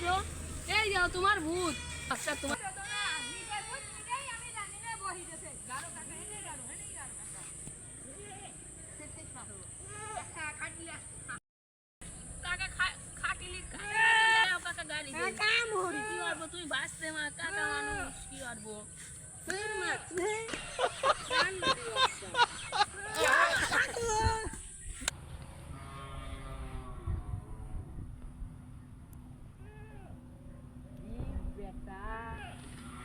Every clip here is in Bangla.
আসো, এই যাও তোমার ভূত। আচ্ছা তোমার তুমি বাঁচতে মা কাকা মানুষ কি করবো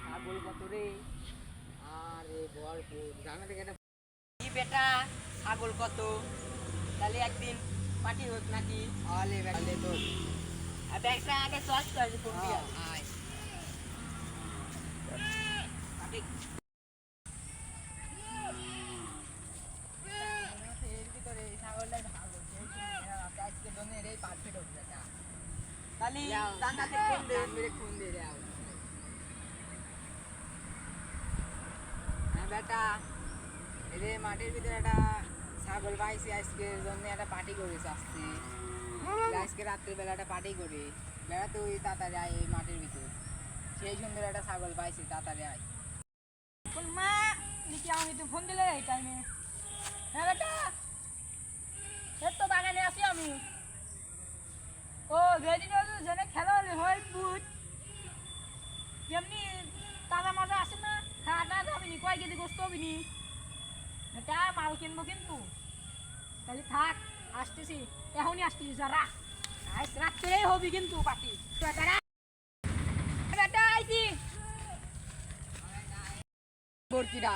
ছাগল কত রে আরে ভরপুর জানা থেকে একটা কি বেটা ছাগল কত তাহলে একদিন পার্টি হোক নাকি আলে বেলে তো ব্যাগটা আগে চয়েস করে কোন দিয়া আয় পার্টি এর ভিতরে ছাগলটা ভালো আজকে দনে রে পারফেক্ট হবে বেটা তাহলে দান্দাতে কোন দে মেরে কোন দে রে আও বেটা এদের মাঠের ভিতরে একটা ছাগল পাইছি আজকের জন্য একটা পার্টি করেছে আসছি আজকে রাত্রিবেলা একটা পার্টি করি বেড়াতে ওই তাড়াতাড়ি আয় এই মাঠের ভিতর সেই সুন্দর একটা ছাগল পাইছি তাড়াতাড়ি আয় মা নিচে আমি তো ফোন দিলে এই টাইমে হ্যাঁ বেটা এর তো বাগানে আছি আমি ও যেদিন জেনে খেলা হলে হয় বুঝ যেমনি তাজা মাজা আসে না খাওয়াটা যাবি নি কয় কেজি গোস্ত হবি নি এটা মাল কিনবো কিন্তু তাহলে থাক আসতেছি এখনই আসতেছি যারা আজ রাত্রেই হবি কিন্তু পার্টি বেটা আইছি বর্তিরা